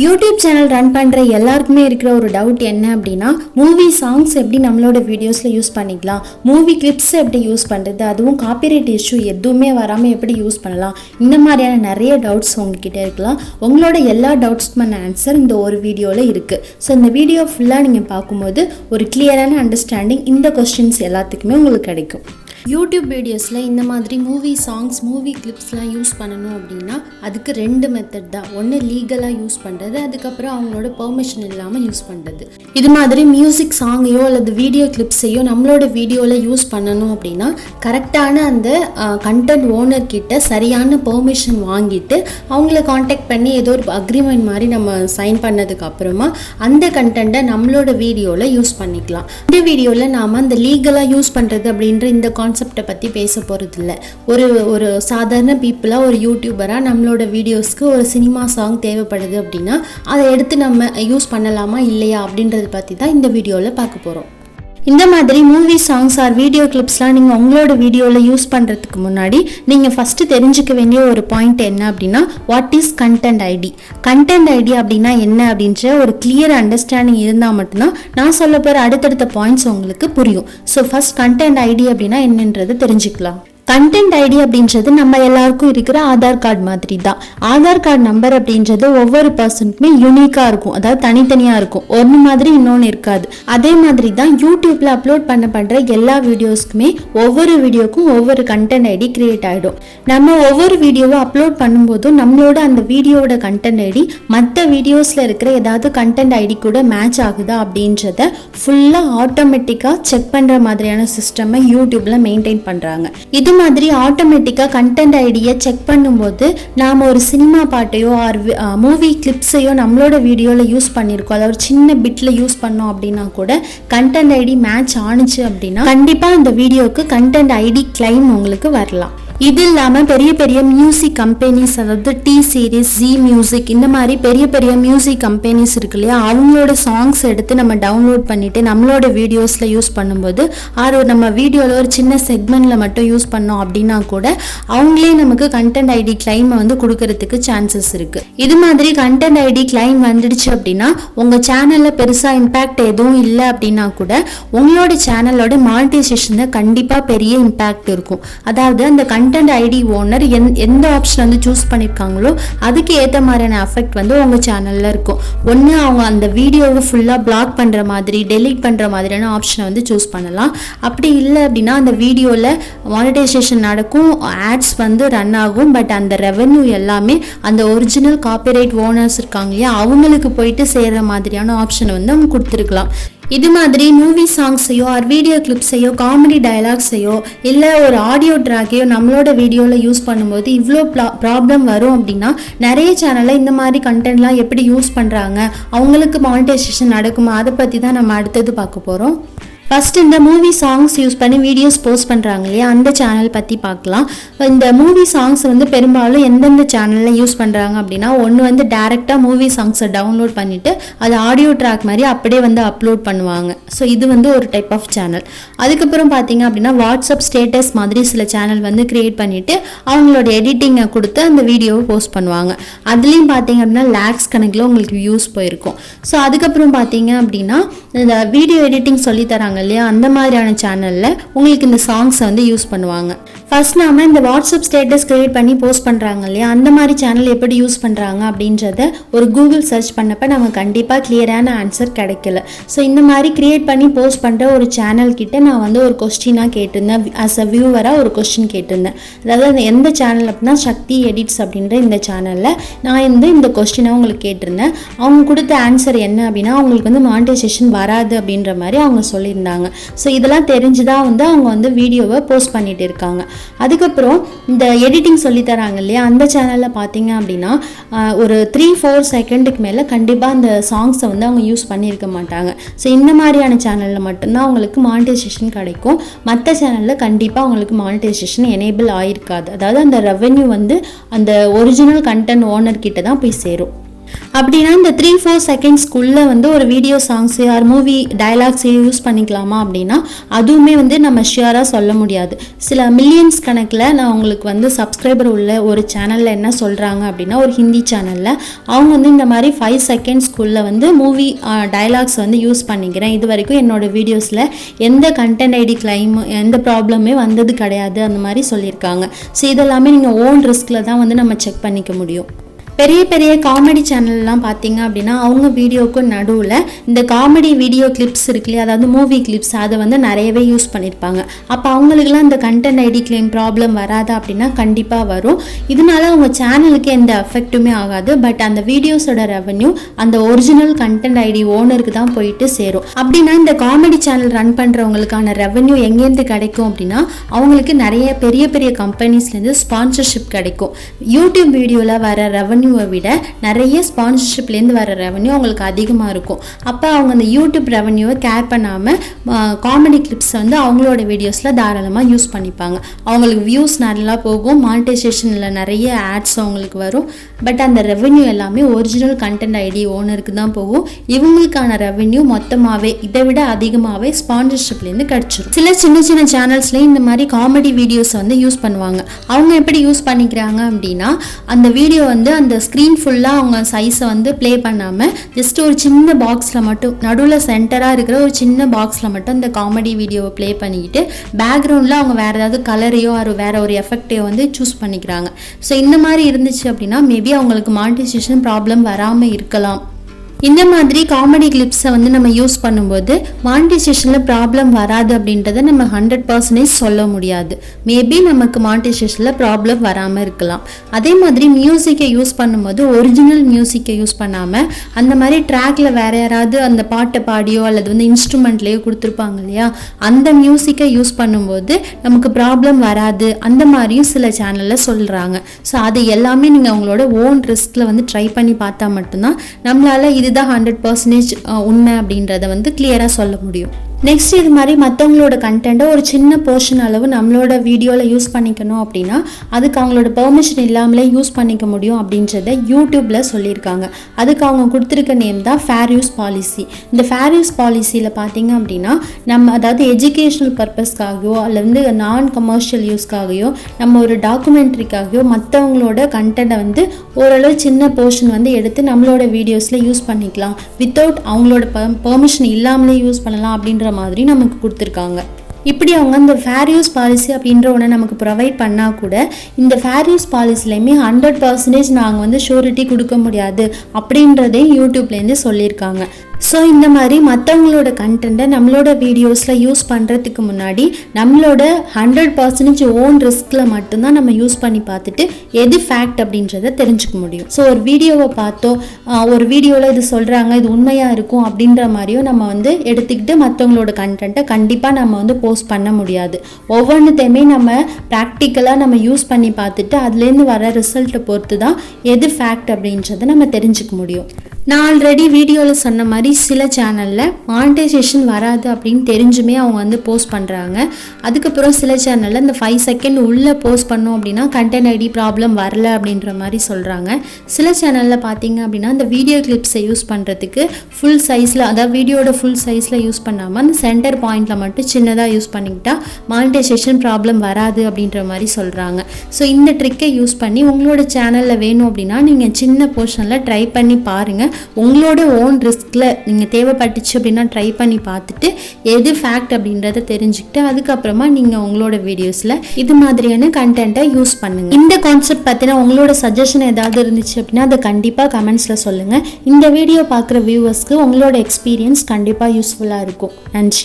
YouTube channel run பண்ணுற எல்லாருக்குமே இருக்கிற ஒரு டவுட் என்ன அப்படின்னா, மூவி சாங்ஸ் எப்படி நம்மளோட வீடியோஸில் யூஸ் பண்ணிக்கலாம், மூவி கிளிப்ஸ் எப்படி யூஸ் பண்ணுறது, அதுவும் காப்பிரைட் இஷ்யூ எதுவுமே வராமல் எப்படி யூஸ் பண்ணலாம், இந்த மாதிரியான நிறைய டவுட்ஸ் உங்ககிட்ட இருக்கலாம். உங்களோட எல்லா டவுட்ஸ்க்குமான ஆன்சர் இந்த ஒரு வீடியோவில் இருக்குது. ஸோ இந்த வீடியோ ஃபுல்லாக நீங்கள் பார்க்கும்போது ஒரு கிளியரான அண்டர்ஸ்டாண்டிங் இந்த கொஸ்டின்ஸ் எல்லாத்துக்குமே உங்களுக்கு கிடைக்கும். யூடியூப் வீடியோஸில் இந்த மாதிரி மூவி சாங்ஸ், மூவி கிளிப்ஸ்லாம் யூஸ் பண்ணணும் அப்படின்னா அதுக்கு ரெண்டு மெத்தட் தான். ஒன்று லீகலாக யூஸ் பண்ணுறது, அதுக்கப்புறம் அவங்களோட பெர்மிஷன் இல்லாமல் யூஸ் பண்ணுறது. இது மாதிரி மியூசிக் சாங்கையோ அல்லது வீடியோ கிளிப்ஸையோ நம்மளோட வீடியோவில் யூஸ் பண்ணணும் அப்படின்னா கரெக்டான அந்த கண்டென்ட் ஓனர் கிட்ட சரியான பெர்மிஷன் வாங்கிட்டு அவங்கள காண்டாக்ட் பண்ணி ஏதோ ஒரு அக்ரிமெண்ட் மாதிரி நம்ம சைன் பண்ணதுக்கு அப்புறமா அந்த கண்டென்ட்டை நம்மளோட வீடியோவில் யூஸ் பண்ணிக்கலாம். இந்த வீடியோவில் நாம் அந்த லீகலாக யூஸ் பண்ணுறது அப்படின்ற இந்த கான்செப்டை பற்றி பேச போகிறது இல்லை. ஒரு சாதாரண பீப்புளாக, ஒரு யூடியூபராக நம்மளோட வீடியோஸ்க்கு ஒரு சினிமா சாங் தேவைப்படுது அப்படின்னா அதை எடுத்து நம்ம யூஸ் பண்ணலாமா இல்லையா அப்படின்றத பற்றி தான் இந்த வீடியோவில் பார்க்க போகிறோம். இந்த மாதிரி மூவி சாங்ஸ் ஆர் வீடியோ கிளிப்ஸ்லாம் நீங்கள் உங்களோட வீடியோவில் யூஸ் பண்ணுறதுக்கு முன்னாடி நீங்கள் ஃபஸ்ட்டு தெரிஞ்சுக்க வேண்டிய ஒரு பாயிண்ட் என்ன அப்படின்னா, what is content ID. Content ID அப்படின்னா என்ன அப்படின்ற ஒரு கிளியர் அண்டர்ஸ்டாண்டிங் இருந்தால் மட்டும்தான் நான் சொல்ல போகிற அடுத்தடுத்த பாயிண்ட்ஸ் உங்களுக்கு புரியும். ஸோ ஃபஸ்ட் கண்டென்ட் ஐடி அப்படின்னா என்னன்றது தெரிஞ்சுக்கலாம். கண்டென்ட் ஐடி அப்படின்றது நம்ம எல்லாருக்கும் இருக்கிற ஆதார் கார்டு மாதிரி தான். ஆதார் கார்டு நம்பர் அப்படின்றது ஒவ்வொரு பர்சனுக்குமே யூனிக்காக இருக்கும், அதாவது தனித்தனியாக இருக்கும், ஒன்று மாதிரி இன்னொன்று இருக்காது. அதே மாதிரி தான் யூடியூப்பில் அப்லோட் பண்ணப்படுற எல்லா வீடியோஸ்க்குமே ஒவ்வொரு வீடியோக்கும் ஒவ்வொரு கண்டென்ட் ஐடி கிரியேட் ஆகிடும். நம்ம ஒவ்வொரு வீடியோவை அப்லோட் பண்ணும்போதும் நம்மளோட அந்த வீடியோவோட கண்டென்ட் ஐடி மற்ற வீடியோஸில் இருக்கிற ஏதாவது கண்டென்ட் ஐடி கூட மேட்ச் ஆகுதா அப்படின்றத ஃபுல்லாக ஆட்டோமேட்டிக்காக செக் பண்ணுற மாதிரியான சிஸ்டமை யூடியூப்பில் மெயின்டைன் பண்ணுறாங்க. இது மாதிரி ஆட்டோமேட்டிக்காக கண்டென்ட் ஐடியை செக் பண்ணும்போது நாம் ஒரு சினிமா பாட்டையோ ஆர் மூவி கிளிப்ஸையோ நம்மளோட வீடியோவில் யூஸ் பண்ணியிருக்கோம், அதை ஒரு சின்ன பிட்டில் யூஸ் பண்ணோம் அப்படின்னா கூட கண்டென்ட் ஐடி மேட்ச் ஆனிச்சு அப்படின்னா கண்டிப்பாக இந்த வீடியோவுக்கு கண்டென்ட் ஐடி கிளைம் உங்களுக்கு வரலாம். இது இல்லாமல் பெரிய பெரிய மியூசிக் கம்பெனிஸ், அதாவது டி சீரிஸ், ஜி மியூசிக், இந்த மாதிரி பெரிய பெரிய மியூசிக் கம்பெனிஸ் இருக்கு இல்லையா, அவங்களோட சாங்ஸ் எடுத்து நம்ம டவுன்லோட் பண்ணிவிட்டு நம்மளோட வீடியோஸில் யூஸ் பண்ணும்போது அது நம்ம வீடியோவில் ஒரு சின்ன செக்மெண்ட்டில் மட்டும் யூஸ் பண்ணோம் அப்படின்னா கூட அவங்களே நமக்கு கண்டென்ட் ஐடி கிளைமை வந்து கொடுக்கறதுக்கு சான்சஸ் இருக்குது. இது மாதிரி கண்டென்ட் ஐடி கிளைம் வந்துடுச்சு அப்படின்னா உங்கள் சேனலில் பெருசாக இம்பேக்ட் எதுவும் இல்லை அப்படின்னா கூட உங்களோட சேனலோட மானிட்டைசேஷனில் கண்டிப்பாக பெரிய இம்பேக்ட் இருக்கும். அதாவது அந்த கண்டென்ட் ஐடி ஓனர் எந்த ஆப்ஷன் வந்து சூஸ் பண்ணியிருக்காங்களோ அதுக்கு ஏற்ற மாதிரியான எஃபெக்ட் வந்து உங்கள் சேனலில் இருக்கும். ஒன்று அவங்க அந்த வீடியோவை ஃபுல்லாக பிளாக் பண்ணுற மாதிரி, டெலீட் பண்ணுற மாதிரியான ஆப்ஷனை வந்து சூஸ் பண்ணலாம். அப்படி இல்லை அப்படின்னா அந்த வீடியோவில் மானிட்டைசேஷன் நடக்கும், ஆட்ஸ் வந்து ரன் ஆகும், பட் அந்த ரெவென்யூ எல்லாமே அந்த ஒரிஜினல் காப்பிரைட் ஓனர்ஸ் இருக்காங்க இல்லையா அவங்களுக்கு போயிட்டு சேர்கிற மாதிரியான ஆப்ஷனை வந்து அவங்க கொடுத்துருக்கலாம். இது மாதிரி மூவி சாங்ஸையோ ஆர் வீடியோ கிளிப்ஸையோ காமெடி டயலாக்ஸையோ இல்லை ஒரு ஆடியோ ட்ராக்கையோ நம்மளோட வீடியோவில் யூஸ் பண்ணும்போது இவ்வளோ ப்ராப்ளம் வரும் அப்படின்னா நிறைய சேனலில் இந்த மாதிரி கண்டென்ட்லாம் எப்படி யூஸ் பண்ணுறாங்க, அவங்களுக்கு மானிட்டைசேஷன் நடக்குமா, அதை பற்றி தான் நம்ம அடுத்தது பார்க்க போகிறோம். ஃபஸ்ட் இந்த மூவி சாங்ஸ் யூஸ் பண்ணி வீடியோஸ் போஸ்ட் பண்ணுறாங்க இல்லையா, அந்த சேனல் பற்றி பார்க்கலாம். இந்த மூவி சாங்ஸ் வந்து பெரும்பாலும் எந்தெந்த சேனலில் யூஸ் பண்ணுறாங்க அப்படின்னா, ஒன்று வந்து டேரெக்டாக மூவி சாங்ஸை டவுன்லோட் பண்ணிவிட்டு அது ஆடியோ ட்ராக் மாதிரி அப்படியே வந்து அப்லோட் பண்ணுவாங்க. ஸோ இது வந்து ஒரு டைப் ஆஃப் சேனல். அதுக்கப்புறம் பார்த்தீங்க அப்படின்னா வாட்ஸ்அப் ஸ்டேட்டஸ் மாதிரி சில சேனல் வந்து க்ரியேட் பண்ணிவிட்டு அவங்களோட எடிட்டிங்கை கொடுத்து அந்த வீடியோவை போஸ்ட் பண்ணுவாங்க. அதுலேயும் பார்த்தீங்க அப்படின்னா லேக்ஸ் கணக்கில் உங்களுக்கு வியூஸ் போயிருக்கும். ஸோ அதுக்கப்புறம் பார்த்தீங்க அப்படின்னா இந்த வீடியோ எடிட்டிங் சொல்லித்தராங்க இல்லையா, அந்த மாதிரியான சேனலில் உங்களுக்கு இந்த சாங்ஸை வந்து யூஸ் பண்ணுவாங்க. ஃபர்ஸ்ட் நாம இந்த வாட்ஸ்அப் ஸ்டேட்டஸ் கிரியேட் பண்ணி போஸ்ட் பண்ணுறாங்க இல்லையா, அந்த மாதிரி சேனல் எப்படி யூஸ் பண்ணுறாங்க அப்படின்றத ஒரு கூகுள் சர்ச் பண்ணப்போ நம்ம கண்டிப்பாக கிளியரான ஆன்சர் கிடைக்கல. ஸோ இந்த மாதிரி கிரியேட் பண்ணி போஸ்ட் பண்ணுற ஒரு சேனல் கிட்ட நான் வந்து ஒரு கொஸ்டினாக கேட்டிருந்தேன், ஆஸ் அ வியூவராக ஒரு கொஸ்டின் கேட்டிருந்தேன். அதாவது எந்த சேனல் அப்படின்னா சக்தி எடிட்ஸ் அப்படின்ற இந்த சேனலில் நான் இந்த கொஸ்டினை உங்களுக்கு கேட்டிருந்தேன். அவங்க கொடுத்த ஆன்சர் என்ன அப்படின்னா அவங்களுக்கு வந்து மானிட்டைசேஷன் வராது அப்படின்ற மாதிரி அவங்க சொல்லியிருந்தாங்க. ஸோ இதெல்லாம் தெரிஞ்சுதான் வந்து அவங்க வந்து வீடியோவை போஸ்ட் பண்ணிட்டு இருக்காங்க. அதுக்கப்புறம் இந்த எடிட்டிங் சொல்லித்தராங்க இல்லையா, அந்த சேனலில் பார்த்தீங்க அப்படின்னா ஒரு 3-4 செகண்டுக்கு மேலே கண்டிப்பாக அந்த சாங்ஸை வந்து அவங்க யூஸ் பண்ணியிருக்க மாட்டாங்க. ஸோ இந்த மாதிரியான சேனலில் மட்டும்தான் அவங்களுக்கு மானிட்டைசேஷன் கிடைக்கும். மற்ற சேனலில் கண்டிப்பாக அவங்களுக்கு மானிட்டைசேஷன் எனேபிள் ஆகிருக்காது. அதாவது அந்த ரெவென்யூ வந்து அந்த ஒரிஜினல் கண்டென்ட் ஓனர் கிட்ட தான் போய் சேரும். அப்படின்னா இந்த 3-4 செகண்ட்ஸ்க்குள்ளே வந்து ஒரு வீடியோ சாங்ஸு ஆர் மூவி டயலாக்ஸே யூஸ் பண்ணிக்கலாமா அப்படின்னா அதுவுமே வந்து நம்ம ஷியராக சொல்ல முடியாது. சில மில்லியன்ஸ் கணக்கில் நான் உங்களுக்கு வந்து சப்ஸ்கிரைபர் உள்ள ஒரு சேனலில் என்ன சொல்கிறாங்க அப்படின்னா, ஒரு ஹிந்தி சேனலில் அவங்க வந்து இந்த மாதிரி 5 செகண்ட்ஸ்க்குள்ளே வந்து மூவி டயலாக்ஸ் வந்து யூஸ் பண்ணிக்கிறேன், இது வரைக்கும் என்னோட வீடியோஸில் எந்த கண்டென்ட் ஐடி கிளைம் எந்த ப்ராப்ளமே வந்தது கிடையாது அந்த மாதிரி சொல்லியிருக்காங்க. ஸோ இதெல்லாமே நீங்கள் ஓன் ரிஸ்கில் தான் வந்து நம்ம செக் பண்ணிக்க முடியும். பெரிய பெரிய காமெடி சேனல்லாம் பார்த்தீங்க அப்படின்னா அவங்க வீடியோக்கு நடுவில் இந்த காமெடி வீடியோ கிளிப்ஸ் இருக்குல்லையே, அதாவது மூவி கிளிப்ஸ், அதை வந்து நிறையவே யூஸ் பண்ணியிருப்பாங்க. அப்போ அவங்களுக்குலாம் இந்த கண்டென்ட் ஐடி கிளைம் ப்ராப்ளம் வராதா அப்படின்னா கண்டிப்பாக வரும். இதனால அவங்க சேனலுக்கு எந்த எஃபெக்ட்டுமே ஆகாது. பட் அந்த வீடியோஸோட ரெவன்யூ அந்த ஒரிஜினல் கண்டென்ட் ஐடி ஓனருக்கு தான் போயிட்டு சேரும். அப்படின்னா இந்த காமெடி சேனல் ரன் பண்ணுறவங்களுக்கான ரெவன்யூ எங்கேருந்து கிடைக்கும் அப்படின்னா அவங்களுக்கு நிறைய பெரிய பெரிய கம்பெனிஸ்லேருந்து ஸ்பான்சர்ஷிப் கிடைக்கும். யூடியூப் வீடியோவில் வர ரெவன்யூ விட நிறைய ஸ்பான்சர்ஷிப்லேருந்து வர ரெவன்யூ அவங்களுக்கு அதிகமாக இருக்கும். அப்போ அவங்க அந்த யூடியூப் ரெவன்யூவை கேர் பண்ணாமல் காமெடி கிளிப்ஸை வந்து அவங்களோட வீடியோஸில் தாராளமாக யூஸ் பண்ணிப்பாங்க. அவங்களுக்கு வியூஸ் நல்லா போகும், மானிட்டைசேஷனில் நிறைய ஆட்ஸ் அவங்களுக்கு வரும். பட் அந்த ரெவன்யூ எல்லாமே ஒரிஜினல் கண்டென்ட் ஐடி ஓனருக்கு தான் போகும். இவங்களுக்கான ரெவன்யூ மொத்தமாகவே இதை விட அதிகமாகவே ஸ்பான்சர்ஷிப்லேருந்து கிடச்சிரும். சில சின்ன சின்ன சேனல்ஸ்லேயும் இந்த மாதிரி காமெடி வீடியோஸை வந்து யூஸ் பண்ணுவாங்க. அவங்க எப்படி யூஸ் பண்ணிக்கிறாங்க அப்படின்னா, அந்த வீடியோ வந்து அந்த ஸ்க்ரீன் ஃபுல்லாக அவங்க சைஸை வந்து ப்ளே பண்ணாமல் ஜஸ்ட் ஒரு சின்ன பாக்ஸில் மட்டும் நடுவில் சென்டராக இருக்கிற ஒரு சின்ன பாக்ஸில் மட்டும் இந்த காமெடி வீடியோவை ப்ளே பண்ணிக்கிட்டு பேக்ரவுண்டில் அவங்க வேறு ஏதாவது கலரையோ வேறு ஒரு எஃபெக்டையோ வந்து சூஸ் பண்ணிக்கிறாங்க. ஸோ இந்த மாதிரி இருந்துச்சு அப்படின்னா மேபி அவங்களுக்கு மானிட்டைசேஷன் ப்ராப்ளம் வராமல் இருக்கலாம். இந்த மாதிரி காமெடி கிளிப்ஸை வந்து நம்ம யூஸ் பண்ணும்போது மானிட்டைசேஷனில் ப்ராப்ளம் வராது அப்படின்றத நம்ம 100% சொல்ல முடியாது. மேபி நமக்கு மானிட்டைசேஷனில் ப்ராப்ளம் வராமல் இருக்கலாம். அதே மாதிரி மியூசிக்கை யூஸ் பண்ணும்போது ஒரிஜினல் மியூசிக்கை யூஸ் பண்ணாமல் அந்த மாதிரி ட்ராக்ல வேறு யாராவது அந்த பாட்டை பாடியோ அல்லது வந்து இன்ஸ்ட்ருமெண்ட்லேயோ கொடுத்துருப்பாங்க இல்லையா, அந்த மியூசிக்கை யூஸ் பண்ணும்போது நமக்கு ப்ராப்ளம் வராது அந்த மாதிரியும் சில சேனலில் சொல்கிறாங்க. ஸோ அது எல்லாமே நீங்கள் அவங்களோட ஓன் ரிஸ்கில் வந்து ட்ரை பண்ணி பார்த்தா மட்டும்தான் நம்மளால் இதுதான் 100% உண்மை அப்படின்றத வந்து கிளியராக சொல்ல முடியும். நெக்ஸ்ட் இது மாதிரி மற்றவங்களோட கண்டென்ட்டை ஒரு சின்ன போர்ஷன் அளவு நம்மளோட வீடியோவில் யூஸ் பண்ணிக்கணும் அப்படின்னா அதுக்கு அவங்களோட பெர்மிஷன் இல்லாமலே யூஸ் பண்ணிக்க முடியும் அப்படின்றத யூடியூப்பில் சொல்லியிருக்காங்க. அதுக்கு அவங்க கொடுத்துருக்க நேம் தான் ஃபேர் யூஸ் பாலிசி. இந்த ஃபேர் யூஸ் பாலிசியில் பார்த்தீங்க அப்படின்னா நம்ம அதாவது எஜுகேஷ்னல் பர்பஸ்க்காகவோ அல்லது வந்து நான் கமர்ஷியல் யூஸ்க்காகவோ நம்ம ஒரு டாக்குமெண்ட்ரிக்காகவோ மற்றவங்களோட கண்டென்ட்டை வந்து ஓரளவு சின்ன போர்ஷன் வந்து எடுத்து நம்மளோட வீடியோஸில் யூஸ் பண்ணிக்கலாம். வித்தவுட் அவங்களோட பெர்மிஷன் இல்லாமலே யூஸ் பண்ணலாம் அப்படின்ற மாதிரி நமக்கு கொடுத்துருக்காங்க. இப்படி அவங்க இந்த ஃபேர் யூஸ் பாலிசி அப்படின்ற ஒன்று நமக்கு ப்ரொவைட் பண்ணால் கூட இந்த ஃபேர் யூஸ் பாலிசிலையுமே 100% நாங்கள் வந்து ஷூரிட்டி கொடுக்க முடியாது அப்படின்றதையும் யூடியூப்லேருந்து சொல்லியிருக்காங்க. ஸோ இந்த மாதிரி மற்றவங்களோட கண்டென்ட்டை நம்மளோட வீடியோஸில் யூஸ் பண்ணுறதுக்கு முன்னாடி நம்மளோட 100% ஓன் ரிஸ்கில் மட்டும்தான் நம்ம யூஸ் பண்ணி பார்த்துட்டு எது ஃபேக்ட் அப்படின்றத தெரிஞ்சுக்க முடியும். ஸோ ஒரு வீடியோவை பார்த்தோ ஒரு வீடியோவில் இது சொல்கிறாங்க இது உண்மையாக இருக்கும் அப்படின்ற மாதிரியும் நம்ம வந்து எடுத்துக்கிட்டு மற்றவங்களோட கண்டென்ட்டை கண்டிப்பாக நம்ம வந்து போஸ்ட் பண்ண முடியாது. ஒவ்வொன்றுத்தையுமே நம்ம ப்ராக்டிக்கலாக நம்ம யூஸ் பண்ணி பார்த்துட்டு அதுலேருந்து வர ரிசல்ட்டை பொறுத்து தான் எது ஃபேக்ட் அப்படின்றத நம்ம தெரிஞ்சுக்க முடியும். நான் ஆல்ரெடி வீடியோவில் சொன்ன மாதிரி சில சேனலில் மானிட்டைசேஷன் வராது அப்படின்னு தெரிஞ்சுமே அவங்க வந்து போஸ்ட் பண்ணுறாங்க. அதுக்கப்புறம் சில சேனலில் இந்த 5 செகண்ட் உள்ளே போஸ்ட் பண்ணோம் அப்படின்னா கண்டென்ட் ஐடி ப்ராப்ளம் வரல அப்படின்ற மாதிரி சொல்கிறாங்க. சில சேனலில் பார்த்தீங்க அப்படின்னா இந்த வீடியோ கிளிப்ஸை யூஸ் பண்ணுறதுக்கு ஃபுல் சைஸில் அதாவது வீடியோட ஃபுல் சைஸில் யூஸ் பண்ணாமல் அந்த சென்டர் பாயிண்டில் மட்டும் சின்னதாக யூஸ் பண்ணிக்கிட்டால் மானிட்டைசேஷன் ப்ராப்ளம் வராது அப்படின்ற மாதிரி சொல்கிறாங்க. ஸோ இந்த ட்ரிக்கை யூஸ் பண்ணி உங்களோட சேனலில் வேணும் அப்படின்னா நீங்கள் சின்ன போர்ஷனில் ட்ரை பண்ணி பாருங்கள். உங்களோட ஓன் ரிஸ்கில் நீங்கள் தேவைப்பட்டுச்சு அப்படின்னா ட்ரை பண்ணி பார்த்துட்டு எது ஃபேக்ட் அப்படின்றத தெரிஞ்சுக்கிட்டு அதுக்கப்புறமா நீங்கள் உங்களோட வீடியோஸில் இது மாதிரியான கண்டென்ட்டை யூஸ் பண்ணுங்கள். இந்த கான்செப்ட் பற்றின உங்களோட சஜஷன் ஏதாவது இருந்துச்சு அப்படின்னா அதை கண்டிப்பாக கமெண்ட்ஸில் சொல்லுங்கள். இந்த வீடியோ பார்க்குற வியூவர்ஸ்க்கு உங்களோட எக்ஸ்பீரியன்ஸ் கண்டிப்பாக யூஸ்ஃபுல்லாக இருக்கும். நன்றி.